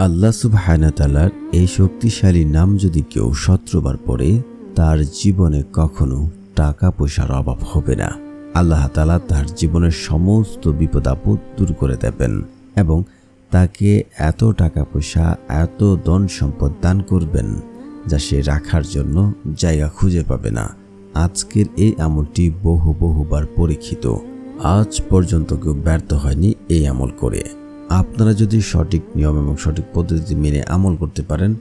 আল্লাহ সুবহানাহু ওয়া তাআলার এই শক্তিশালী নাম যদি কেউ ১৭ বার পড়ে, তার জীবনে কখনো টাকা পয়সার অভাব হবে না। আল্লাহ তাআলা তার জীবনের সমস্ত বিপদ আপদ দূর করে দেবেন এবং তাকে এত টাকা পয়সা, এত ধন সম্পদ দান করবেন যা সে রাখার জন্য জায়গা খুঁজে পাবে না। আজকের এই আমলটি বহুবার পরীক্ষিত। আজ পর্যন্ত কেউ ব্যর্থ হয়নি এই আমল করে। আপনারা যদি সঠিক নিয়ম এবং সঠিক পদ্ধতি মেনে আমল করতে পারেন,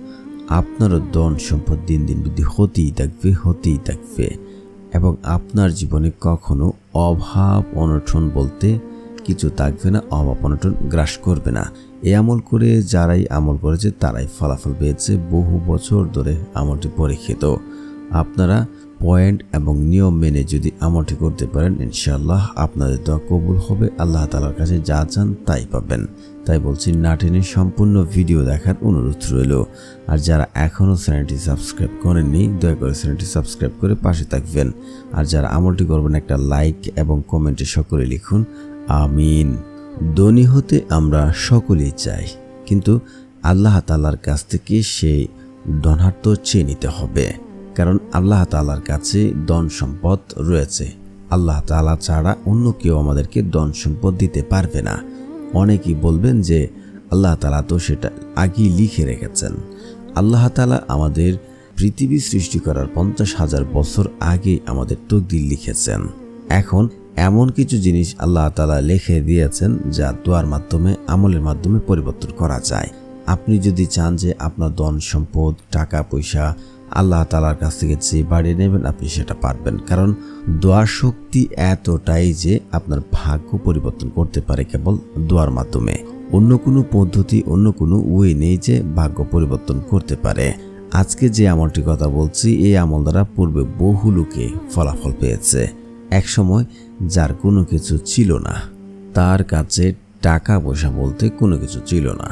আপনারও ধন সম্পদ দিন দিন বৃদ্ধি হতেই থাকবে এবং আপনার জীবনে কখনো অভাব অনটন বলতে কিছু থাকবে না, অভাব অনটন গ্রাস করবে না। এই আমল করে যারাই আমল করেছে তারাই ফলাফল পেয়েছে। বহু বছর ধরে আমলটি পরীক্ষিত। আপনারা পয়েন্ট এবং নিয়ম মেনে যদি আমলটি করতে পারেন, ইনশাআল্লাহ আপনাদের দোয়া কবুল হবে। আল্লাহ তাআলার কাছে যা চান তাই পাবেন। তাই বলছি, না টেনে সম্পূর্ণ ভিডিও দেখার অনুরোধ রইল। আর যারা এখনও চ্যানেলটি সাবস্ক্রাইব করেননি, দয়া করে চ্যানেলটি সাবস্ক্রাইব করে পাশে থাকবেন। আর যারা আমলটি করবেন, একটা লাইক এবং কমেন্টে সকলে লিখুন আমিন। ধনী হতে আমরা সকলেই চাই, কিন্তু আল্লাহ তাআলার কাছ থেকে সেই ধনাত্ম চেয়ে নিতে হবে। কারণ আল্লাহ তাআলার কাছে ধন সম্পদ রয়েছে। আল্লাহ তাআলা ছাড়া অন্য কেউ আমাদেরকে ধন সম্পদ দিতে পারবে না। অনেকেই বলবেন যে আল্লাহ তাআলা তো সেটা আগেই লিখে রেখেছেন। আল্লাহ তাআলা আমাদের পৃথিবী সৃষ্টি করার 50,000 বছর আগে আমাদের তকদির লিখেছেন। এখন এমন কিছু জিনিস আল্লাহ তাআলা লিখে দিয়েছেন যা দোয়ার মাধ্যমে, আমলের মাধ্যমে পরিবর্তন করা যায়। আপনি যদি চান যে আপনার ধন সম্পদ, টাকা পয়সা আল্লাহ তাআলার কাছ থেকে যে বাড়িয়ে নেবেন, আপনি সেটা পারবেন। কারণ দোয়ার শক্তি এতটাই যে আপনার ভাগ্য পরিবর্তন করতে পারে কেবল দোয়ার মাধ্যমে। অন্য কোনো পদ্ধতি, অন্য কোনো ওয়ে নেই যে ভাগ্য পরিবর্তন করতে পারে। আজকে যে আমলটির কথা বলছি, এই আমল দ্বারা পূর্বে বহু লোকে ফলাফল পেয়েছে। এক সময় যার কোনো কিছু ছিল না, তার কাছে টাকা পয়সা বলতে কোনো কিছু ছিল না,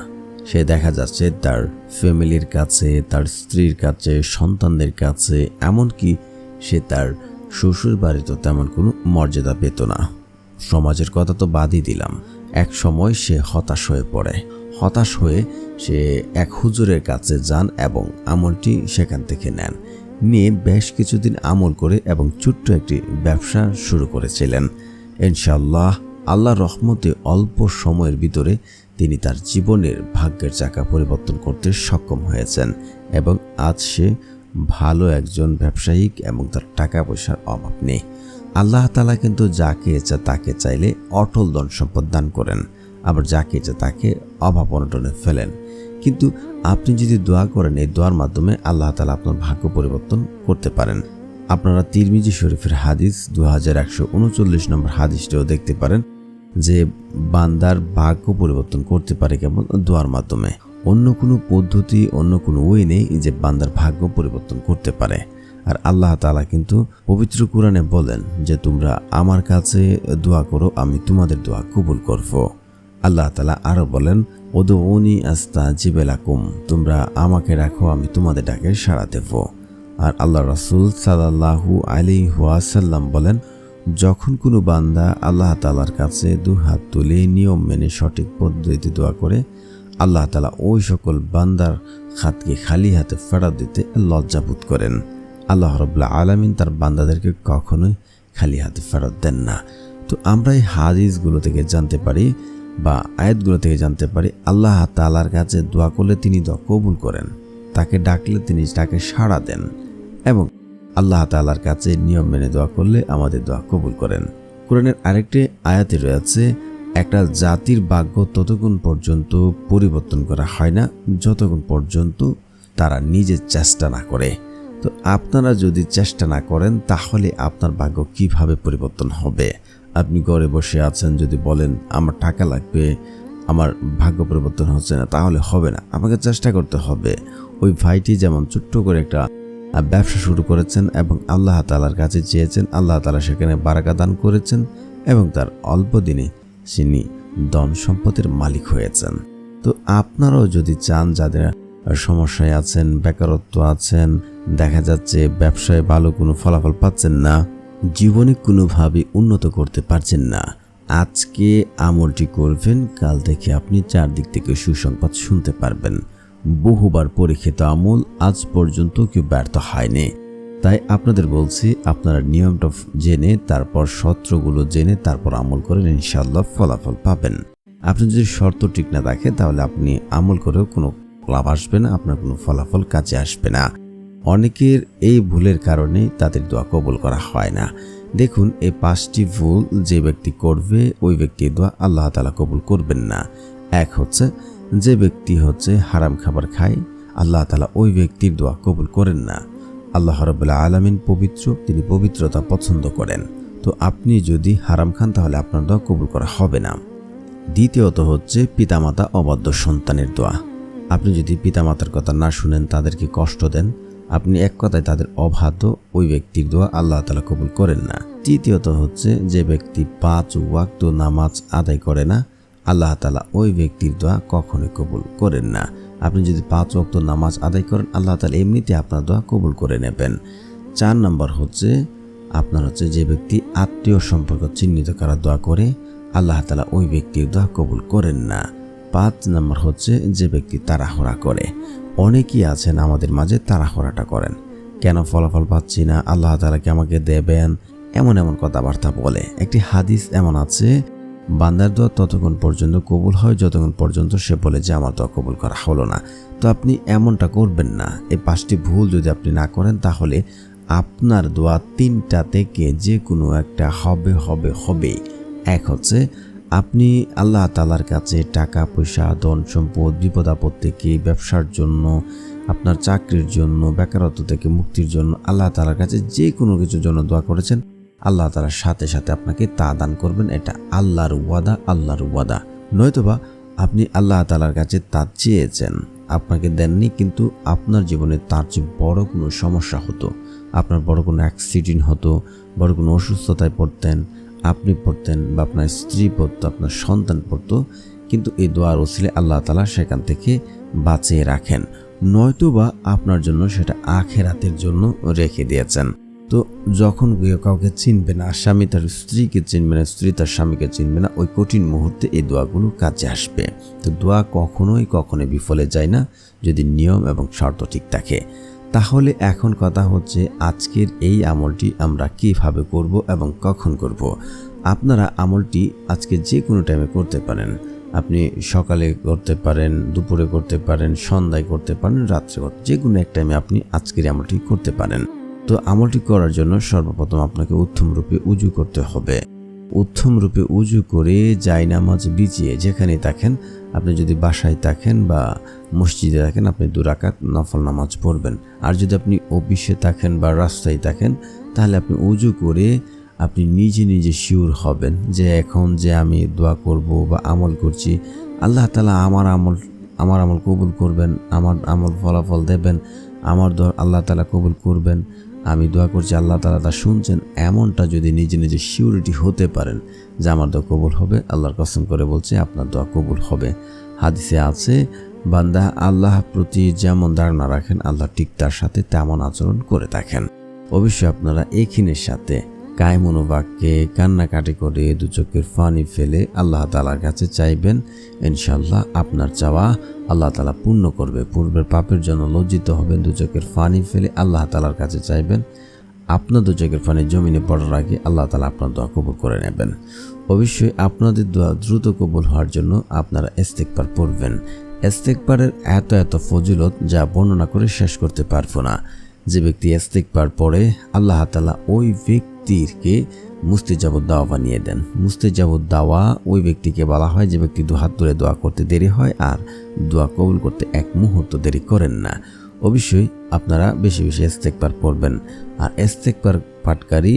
সে দেখা যাচ্ছে তার ফ্যামিলির কাছে, তার স্ত্রীর কাছে, সন্তানদের কাছে, এমনকি সে তার শ্বশুর বাড়িতেও তেমন কোনো মর্যাদা পেত না। সমাজের কথা তো বাদই দিলাম। এক সময় সে হতাশ হয়ে পড়ে। হতাশ হয়ে সে এক হুজুরের কাছে যান এবং আমলটি সেখান থেকে নেন। নিয়ে বেশ কিছুদিন আমল করে এবং ছোট্ট একটি ব্যবসা শুরু করেছিলেন। ইনশাআল্লাহ আল্লাহর রহমতে অল্প সময়ের ভিতরে তিনি তার জীবনের ভাগ্যের চাকা পরিবর্তন করতে সক্ষম হয়েছেন এবং আজ সে ভালো একজন ব্যবসায়িক এবং তার টাকা পয়সার অভাব নেই। আল্লাহ তাআলা কিন্তু যাকে ইচ্ছা তাকে চাইলে অটল ধন সম্পদ দান করেন, আবার যাকে ইচ্ছা তাকে অভাব অনটনে ফেলেন। কিন্তু আপনি যদি দোয়া করেন, এই দোয়ার মাধ্যমে আল্লাহ তাআলা আপনার ভাগ্য পরিবর্তন করতে পারেন। আপনারা তিরমিজি শরীফের হাদিস 2139 নম্বর হাদিসটাও দেখতে পারেন যে বান্দার ভাগ্য পরিবর্তন করতে পারে কেবল দোয়ার মাধ্যমে। অন্য কোনো পদ্ধতি, অন্য কোনো ওয়ে নেই যে বান্দার ভাগ্য পরিবর্তন করতে পারে। আর আল্লাহ তাআলা কিন্তু পবিত্র কোরআনে বলেন যে তোমরা আমার কাছে দোয়া করো, আমি তোমাদের দোয়া কবুল করব। আল্লাহ তাআলা আরো বলেন, উদউনি আস্তাজিব লাকুম, তোমরা আমাকে রাখো, আমি তোমাদের ডাকে সাড়া দেব। আর আল্লাহ রাসূল সাল্লাল্লাহু আলাইহি ওয়াসাল্লাম বলেন, যখন কোনো বান্দা আল্লাহ তাআলার কাছে দুহাত তুলে নিয়ম মেনে সঠিক পদ্ধতিতে দোয়া করে, আল্লাহ তাআলা ওই সকল বান্দার হাতকে খালি হাতে ফেরত দিতে লজ্জাবোধ করেন। আল্লাহ রাব্বুল আলামিন তার বান্দাদেরকে কখনোই খালি হাতে ফেরত দেন না। তো আমরা এই হাদিসগুলো থেকে জানতে পারি বা আয়াতগুলো থেকে জানতে পারি, আল্লাহ তাআলার কাছে দোয়া করলে তিনি দোয়া কবুল করেন, তাকে ডাকলে তিনি তাকে সাড়া দেন এবং আল্লাহ তাআলার কাছে নিয়ম মেনে দোয়া করলে আমাদের দোয়া কবুল করেন। কোরআনের আরেকটি আয়াতে রয়েছে, একটা জাতির ভাগ্য ততক্ষণ পর্যন্ত পরিবর্তন করা হয় না যতক্ষণ পর্যন্ত তারা নিজের চেষ্টা না করে। তো আপনারা যদি চেষ্টা না করেন, তাহলে আপনার ভাগ্য কিভাবে পরিবর্তন হবে? আপনি ঘরে বসে আছেন, যদি বলেন আমার টাকা লাগবে, আমার ভাগ্য পরিবর্তন হচ্ছে না, তাহলে হবে না। আমাকে চেষ্টা করতে হবে। ওই ভাইটি যেমন ছোট্ট করে একটা ব্যবসা শুরু করেছেন এবং আল্লাহ তাআলার কাছে চেয়েছেন, আল্লাহ তাআলা সেখানে বারাকা দান করেছেন এবং তার অল্প দিনে তিনি ধন সম্পদের মালিক হয়েছেন। তো আপনারাও যদি চান, যাদের সমস্যায় আছেন, বেকারত্ব আছেন, দেখা যাচ্ছে ব্যবসায় ভালো কোনো ফলাফল পাচ্ছেন না, জীবনে কোনোভাবে উন্নত করতে পারছেন না, আজকে আমলটি করবেন, কাল থেকে আপনি চারদিক থেকে সুসংবাদ শুনতে পারবেন। বহুবার পরীক্ষিত আমল, আজ পর্যন্ত কেউ ব্যর্থ হয়নি। তাই আপনাদের বলছি, আপনারা নিয়মটা জেনে তারপর সূত্রগুলো জেনে তারপর আমল করেন, ইনশাআল্লাহ ফলাফল পাবেন। আপনি যদি শর্ত ঠিক না থাকে তাহলে আপনি আমল করেও কোনো লাভ আসবে না, আপনার কোনো ফলাফল কাজে আসবে না। অনেকের এই ভুলের কারণে তাদের দোয়া কবুল করা হয় না। দেখুন, এই 5টি ভুল যে ব্যক্তি করবে ওই ব্যক্তির দোয়া আল্লাহ তাআলা কবুল করবেন না। এক হচ্ছে, যে ব্যক্তি হারাম খাবার খায়, আল্লাহ তাআলা ওই ব্যক্তির দোয়া কবুল করেন না। আল্লাহ রাব্বুল আলামিন পবিত্র, তিনি পবিত্রতা পছন্দ করেন। তো আপনি যদি হারাম খান তাহলে আপনার দোয়া কবুল করা হবে না। দ্বিতীয়ত হচ্ছে পিতামাতা অবাধ্য সন্তানের দোয়া। আপনি যদি পিতামাতার কথা না শুনেন, তাদেরকে কষ্ট দেন, আপনি এক কথায় তাদের অবাধ্য, ওই ব্যক্তির দোয়া আল্লাহ তাআলা কবুল করেন না। তৃতীয়ত হচ্ছে, যে ব্যক্তি 5 ওয়াক্ত নামাজ আদায় করে না, আল্লাহ তাআলা ওই ব্যক্তির দোয়া কখনোই কবুল করেন না। আপনি যদি 5 ওয়াক্ত নামাজ আদায় করেন, আল্লাহ তাআলা এমনিতে আপনার দোয়া কবুল করে নেবেন। 4 নম্বর হচ্ছে, আপনার যে ব্যক্তি আত্মীয় সম্পর্ক চিহ্নিত করার দোয়া করে, আল্লাহ তাআলা ওই ব্যক্তির দোয়া কবুল করেন না। 5 নম্বর হচ্ছে, যে ব্যক্তি তাড়াহুড়া করে। অনেকেই আছেন আমাদের মাঝে তাড়াহুড়াটা করেন, কেন ফলাফল পাচ্ছি না, আল্লাহ তাআলা কি আমাকে দেবেন, এমন কথাবার্তা বলে। একটি হাদিস এমন আছে, বান্দার দোয়া ততক্ষণ পর্যন্ত কবুল হয় যতক্ষণ পর্যন্ত সে বলে যে আমার দোয়া কবুল করা হলো না। তো আপনি এমনটা করবেন না। এই 5টি ভুল যদি আপনি না করেন, তাহলে আপনার দোয়া 3টা থেকে যে কোনো একটা হবে। এক হচ্ছে, আপনি আল্লাহ তাআলার কাছে টাকা পয়সা, ধন সম্পদ, বিপদ আপদ থেকে, ব্যবসার জন্য, আপনার চাকরির জন্য, বেকারত্ব থেকে মুক্তির জন্য আল্লাহ তাআলার কাছে যে কোনো কিছুর জন্য দোয়া করেছেন, আল্লাহ তাআলার সাথে সাথে আপনাকে তা দান করবেন। এটা আল্লাহর ওয়াদা। নয়তোবা আপনি আল্লাহ তাআলার কাছে তা চেয়েছেন, আপনাকে দেননি, কিন্তু আপনার জীবনে তার চেয়ে বড় কোনো সমস্যা হতো, আপনার বড় কোনো অ্যাক্সিডেন্ট হতো, বড় কোনো অসুস্থতায় পড়তেন, আপনি পড়তেন বা আপনার স্ত্রী পড়তো, আপনার সন্তান পড়তো, কিন্তু এই দোয়ার ওসিলে আল্লাহ তাআলা সেখান থেকে বাঁচিয়ে রাখেন। নয়তোবা আপনার জন্য সেটা আখিরাতের জন্য রেখে দিয়েছেন। তো যখন কাউকে চিনবে না, স্বামী তার স্ত্রীকে চিনবে না, স্ত্রী তার স্বামীকে চিনবে না, ওই কঠিন মুহূর্তে এই দোয়াগুলো কাজে আসবে। তো দোয়া কখনোই বিফলে যায় না, যদি নিয়ম এবং শর্ত ঠিক থাকে। তাহলে এখন কথা হচ্ছে, আজকের এই আমলটি আমরা কিভাবে করব এবং কখন করব। আপনারা আমলটি আজকে যে কোনো টাইমে করতে পারেন। আপনি সকালে করতে পারেন, দুপুরে করতে পারেন, সন্ধ্যায় করতে পারেন, রাত্রে যে কোনো এক টাইমে আপনি আজকের আমলটি করতে পারেন। তো আমলটি করার জন্য সর্বপ্রথম আপনাকে উত্তম রূপে উজু করতে হবে। উত্তম রূপে উজু করে জায়নামাজ বিছিয়ে, যেখানে থাকেন, আপনি যদি বাসায় থাকেন বা মসজিদে থাকেন, আপনি 2 রাকাত নফল নামাজ পড়বেন। আর যদি আপনি অফিসে থাকেন বা রাস্তায় থাকেন, তাহলে আপনি উজু করে আপনি নিজে শিওর হবেন যে এখন যে আমি দোয়া করব বা আমল করছি, আল্লাহ তাআলা আমার আমল কবুল করবেন, আমার আমল ফলাফল দেবেন, আমার দোয়া আল্লাহ তাআলা কবুল করবেন, আমি দোয়া করছি আল্লাহ তাআলা তা শুনছেন। এমনটা যদি নিজে সিউরিটি হতে পারেন যে আমার দোয়া কবুল হবে, আল্লাহর কসম করে বলছে আপনার দোয়া কবুল হবে। হাদিসে আছে, বান্দা আল্লাহ প্রতি যেমন ধারণা রাখেন, আল্লাহ ঠিক তার সাথে তেমন আচরণ করে থাকেন। অবশ্যই আপনারা এখিনের সাথে কায়মনোবাক্যে কান্নাকাটি করে 2 চোখের পানি ফেলে আল্লাহ তাআলার কাছে চাইবেন। ইনশাআল্লাহ আপনার চাওয়া আল্লাহ তাআলা পূর্ণ করবে। পূর্বের পাপের জন্য লজ্জিত হবেন, 2 চোখের পানি ফেলে আল্লাহ তাআলার কাছে চাইবেন। আপনার 2 চোখের পানি জমিনে পড়ার আগে আল্লাহ তাআলা আপনার দোয়া কবুল করে নেবেন। অবশ্যই আপনাদের দোয়া দ্রুত কবুল হওয়ার জন্য আপনারা ইস্তেগফার পড়বেন। ইস্তেগফারের এত ফজিলত যা বর্ণনা করে শেষ করতে পারবো না। যে ব্যক্তি ইস্তেগফার পড়ে, আল্লাহ তাআলা ওই ব্যক্তিকে মুস্তাজাবুদ দাওয়া বানিয়ে দেন। মুস্তাজাবুদ দাওয়া ওই ব্যক্তিকে বলা হয় যে ব্যক্তি 2 হাত তুলে দোয়া করতে দেরি হয় আর দোয়া কবুল করতে 1 মুহূর্ত দেরি করেন না। অবশ্যই আপনারা বেশি ইস্তেগফার পড়বেন। আর ইস্তেগফার পাঠকারী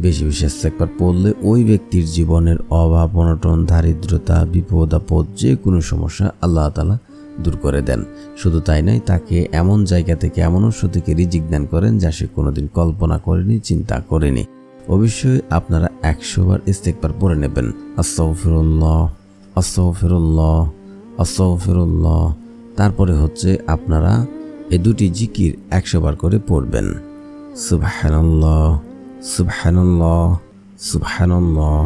বেশি ইস্তেগফার পড়লে ওই ব্যক্তির জীবনের অভাব, অনটন, দারিদ্রতা, বিপদ আপদ, যে কোনো সমস্যা আল্লাহ তাআলা দূর করে দেন। শুধু তাই নয়, তাকে এমন জায়গা থেকে, এমন উৎস থেকে রিজিক দান করেন যা সে কোনোদিন কল্পনা করেনি, চিন্তা করেনি। অবশ্যই আপনারা 100 বার ইস্তেগফার পড়ে নেবেন। আস্তাগফিরুল্লাহ, আস্তাগফিরুল্লাহ, আস্তাগফিরুল্লাহ। তারপরে আপনারা এই 2টি জিকির 100 বার করে পড়বেন। সুবহানাল্লাহ, সুবহানাল্লাহ, সুবহানাল্লাহ,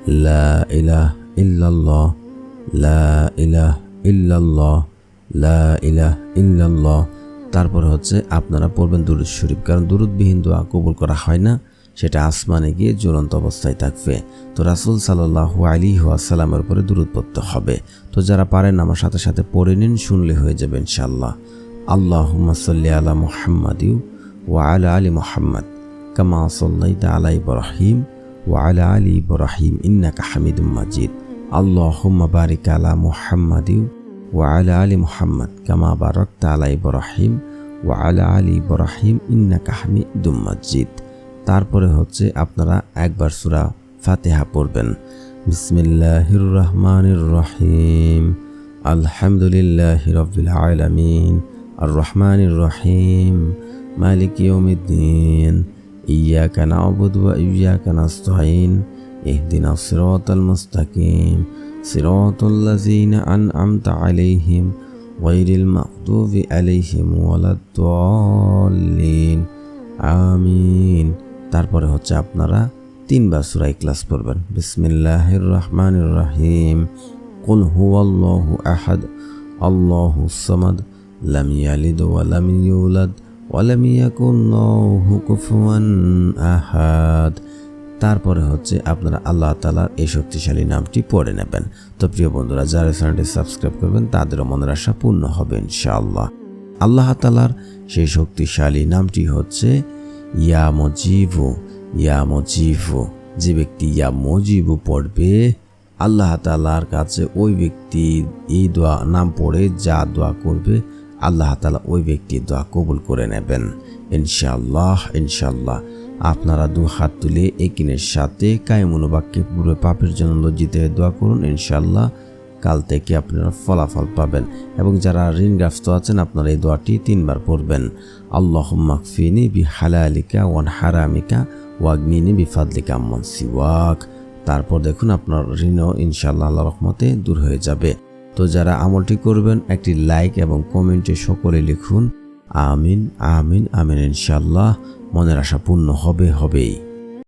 লা ইলাহা ইল্লাল্লাহ, লা ইলাহা ইল্লাল্লাহ, লা ইলাহা ইল্লাল্লাহ। তারপরে হচ্ছে আপনারা পড়বেন দুরূদ শরীফ, কারণ দুরূদবিহীন দোয়া কবুল করা হয় না, সেটা আসমানে গিয়ে জ্বলন্ত অবস্থায় থাকবে। তো রাসূল সাল্লাল্লাহু আলাইহি ওয়াসাল্লামের উপরে দুরূদ পড়তে হবে। তো যারা পারেন আমার সাথে সাথে পড়ে নিন, শুনলে হয়ে যাবে ইনশাআল্লাহ। আল্লাহুম্মা সাল্লি আলা মুহাম্মাদি ওয়া আলা আলি মুহাম্মাদ কামা সাল্লাইতা আলা ইব্রাহিম ওয়া আলা আলি ইব্রাহিম ইন্নাকা হামিদুম মাজিদ। আল্লাহুম্মা বারিক আলা মুহাম্মাদি ওয়া আলা আলি মুহাম্মাদ কামা বারাকতা আলা ইব্রাহিম ওয়া আলা আলি ইব্রাহিম ইন্নাকা হামিদুম মাজিদ। তারপরে হচ্ছে আপনারা একবার সূরা ফাতিহা পড়বেন। বিসমিল্লাহির রহমানির রহিম, আলহামদুলিল্লাহি রাব্বিল আলামিন, আর রহমানির রহিম, মালিকি ইয়াউমিদ্দিন, ইয়াকা না'বুদু ওয়া ইয়াকা নাস্তাঈন, ইহদিনাস সিরাতাল মুস্তাকিম, সিরাতাল লাযীনা আন'আমতা আলাইহিম গায়রিল মাগদুবি আলাইহিম ওয়ালাদ-দাল্লিন, আমিন। তারপরে হচ্ছে আপনারা 3 বার সূরা ইখলাস পড়বেন। বিসমিল্লাহির রহমানির রহিম, কুল হুয়াল্লাহু আহাদ, আল্লাহুস সামাদ, লাম ইয়ালিদ ওয়া লাম ইউলাদ ওয়া লাম ইয়াকুল লাহু কুফুয়ান আহাদ। তারপরে হচ্ছে আপনারা আল্লাহ তাআলার এই শক্তিশালী নামটি পড়ে নেবেন। তো প্রিয় বন্ধুরা, যারা চ্যানেলটি সাবস্ক্রাইব করবেন তাদেরও মনের আশা পূর্ণ হবে ইনশাআল্লাহ। আল্লাহ তাআলার সেই শক্তিশালী নামটি হচ্ছে ইয়া মুজিবু। ইয়া মুজিবু, যে ব্যক্তি ইয়া মুজিবু পড়বে, আল্লাহ তাআলার কাছে ওই ব্যক্তি এই দোয়া নাম পড়ে যা দোয়া করবে, আল্লাহ তাআলা ওই ব্যক্তির দোয়া কবুল করে নেবেন ইনশাআল্লাহ। ইনশাআল্লাহ আপনারা 2 হাত তুলে একিনের সাথে কায়েমুল বাক্যে পুরো পাপের জন্য লজ্জিত হয়ে দোয়া করুন। ইনশাআল্লাহ কাল থেকে আপনারা ফলাফল পাবেন। এবং যারা ঋণগ্রস্ত আছেন আপনারা এই দোয়াটি 3 বার পড়বেন। আল্লাহুম্মা কফিনি বিহালালিকা ওয়ান হারামিকা ওয়াগনিনি বিফাদলিকা আম্মান সিওয়াক। তারপর দেখুন আপনার ঋণও ইনশাআল্লাহ আল্লাহর রহমতে দূর হয়ে যাবে। তো যারা আমলটি করবেন একটি লাইক এবং কমেন্টে সকলে লিখুন আমিন আমিন আমিন। ইনশাআল্লাহ মনের আশা পূর্ণ হবেই।